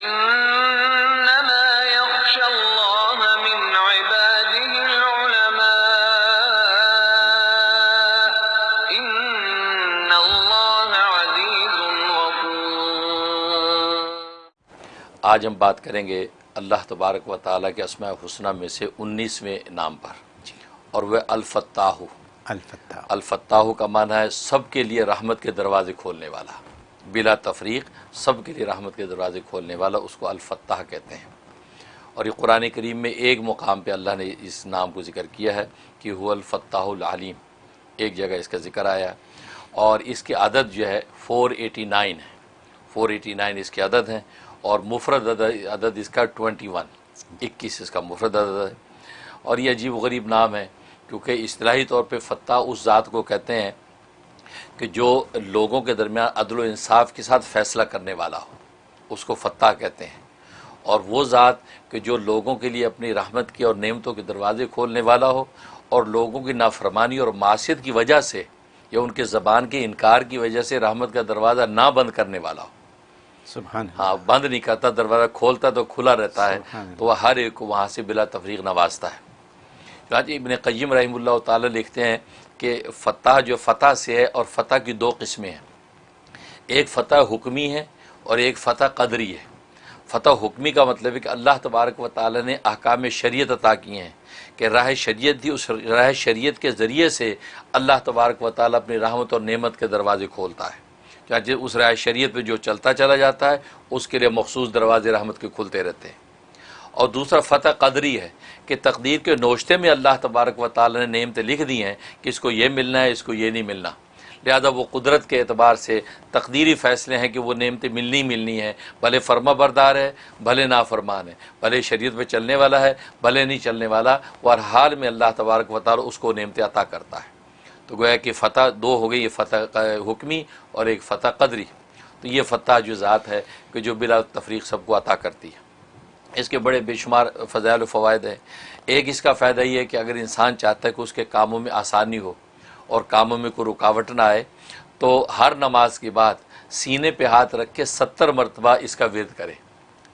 إنما يخشى الله من عباده العلماء إن الله عزيز غفور۔ آج ہم بات کریں گے اللہ تبارک و تعالیٰ کے اسماء الحسنی میں سے 19ویں نام پر، اور وہ الفتاح۔ الفتاح کا معنی ہے سب کے لیے رحمت کے دروازے کھولنے والا، بلا تفریق سب کے لیے رحمت کے دروازے کھولنے والا، اس کو الفتاح کہتے ہیں۔ اور یہ قرآن کریم میں ایک مقام پہ اللہ نے اس نام کو ذکر کیا ہے کہ هو الفتاح العلیم، ایک جگہ اس کا ذکر آیا، اور اس کی عدد جو ہے 489 ہے، 489 اس کے عدد ہیں، اور مفرد عدد اس کا 21 اس کا مفرد عدد ہے۔ اور یہ عجیب و غریب نام ہے کیونکہ اصطلاحی طور پہ فتاح اس ذات کو کہتے ہیں کہ جو لوگوں کے درمیان عدل و انصاف کے ساتھ فیصلہ کرنے والا ہو، اس کو فتاح کہتے ہیں۔ اور وہ ذات کہ جو لوگوں کے لیے اپنی رحمت کی اور نعمتوں کے دروازے کھولنے والا ہو، اور لوگوں کی نافرمانی اور معصیت کی وجہ سے یا ان کے زبان کے انکار کی وجہ سے رحمت کا دروازہ نہ بند کرنے والا ہو۔ سبحان اللہ۔ ہاں، بند نہیں کرتا دروازہ، کھولتا تو کھلا رہتا ہے، تو وہ ہر ایک کو وہاں سے بلا تفریق نوازتا ہے۔ چنانچہ ابن قیم رحمہ اللہ تعالی لکھتے ہیں کہ فتح جو فتح سے ہے، اور فتح کی دو قسمیں ہیں، ایک فتح حکمی ہے اور ایک فتح قدری ہے۔ فتح حکمی کا مطلب ہے کہ اللہ تبارک و تعالی نے احکام شریعت عطا کیے ہیں کہ راہ شریعت دی، اس راہ شریعت کے ذریعے سے اللہ تبارک و تعالی اپنی رحمت اور نعمت کے دروازے کھولتا ہے۔ چنانچہ اس راہ شریعت پہ جو چلتا چلا جاتا ہے اس کے لیے مخصوص دروازے رحمت کے کھلتے رہتے ہیں۔ اور دوسرا فتح قدری ہے کہ تقدیر کے نوشتے میں اللہ تبارک و تعالی نے نعمتیں لکھ دی ہیں کہ اس کو یہ ملنا ہے، اس کو یہ نہیں ملنا، لہذا وہ قدرت کے اعتبار سے تقدیری فیصلے ہیں کہ وہ نعمتیں ملنی ہیں، بھلے فرما بردار ہے بھلے نافرمان ہے، بھلے شریعت پہ چلنے والا ہے بھلے نہیں چلنے والا، وہ ہر حال میں اللہ تبارک و تعالی اس کو نعمتیں عطا کرتا ہے۔ تو گویا کہ فتح دو ہو گئی، یہ فتح حکمی اور ایک فتح قدری۔ تو یہ فتح جو ذات ہے کہ جو بلا تفریق سب کو عطا کرتی ہے، اس کے بڑے بے شمار فضائل و فوائد ہیں۔ ایک اس کا فائدہ یہ ہے کہ اگر انسان چاہتا ہے کہ اس کے کاموں میں آسانی ہو اور کاموں میں کوئی رکاوٹ نہ آئے، تو ہر نماز کے بعد سینے پہ ہاتھ رکھ کے 70 مرتبہ اس کا ورد کرے،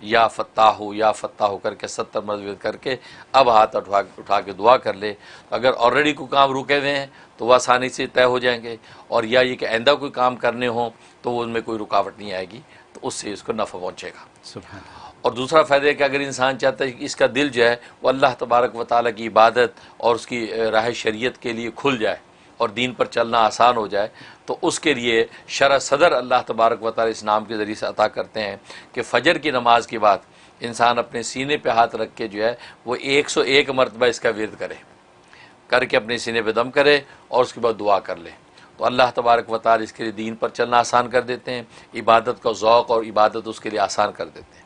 یا فتاح ہو یا فتاح ہو کر کے 70 مرتبہ ورد کر کے اب ہاتھ اٹھا کے دعا کر لے۔ اگر آلریڈی کوئی کام رکے ہوئے ہیں تو وہ آسانی سے طے ہو جائیں گے، اور یا یہ کہ آئندہ کوئی کام کرنے ہوں تو ان میں کوئی رکاوٹ نہیں آئے گی، تو اس سے اس کو نفع پہنچے گا۔ سبحان اللہ۔ اور دوسرا فائدہ ہے کہ اگر انسان چاہتا ہے کہ اس کا دل جو ہے وہ اللہ تبارک و تعالیٰ کی عبادت اور اس کی راہ شریعت کے لیے کھل جائے اور دین پر چلنا آسان ہو جائے، تو اس کے لیے شرح صدر اللہ تبارک و تعالیٰ اس نام کے ذریعے سے عطا کرتے ہیں کہ فجر کی نماز کے بعد انسان اپنے سینے پہ ہاتھ رکھ کے جو ہے وہ 101 مرتبہ اس کا ورد کر کے اپنے سینے پہ دم کرے اور اس کے بعد دعا کر لے، تو اللہ تبارک و تعالیٰ اس کے لیے دین پر چلنا آسان کر دیتے ہیں، عبادت کا ذوق اور عبادت اس کے لیے آسان کر دیتے ہیں۔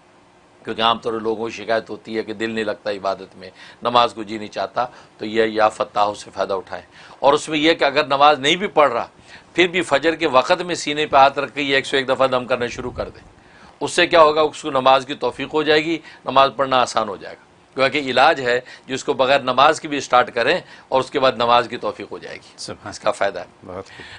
کیونکہ عام طور پر لوگوں کی شکایت ہوتی ہے کہ دل نہیں لگتا عبادت میں، نماز کو جی نہیں چاہتا، تو یہ یا فتاح سے فائدہ اٹھائیں۔ اور اس میں یہ کہ اگر نماز نہیں بھی پڑھ رہا پھر بھی فجر کے وقت میں سینے پہ ہاتھ رکھ کے یہ 101 دفعہ دم کرنا شروع کر دیں، اس سے کیا ہوگا، اس کو نماز کی توفیق ہو جائے گی، نماز پڑھنا آسان ہو جائے گا۔ کیونکہ علاج ہے جس کو بغیر نماز کی بھی اسٹارٹ کریں اور اس کے بعد نماز کی توفیق ہو جائے گی، اس کا فائدہ ہے۔ بہت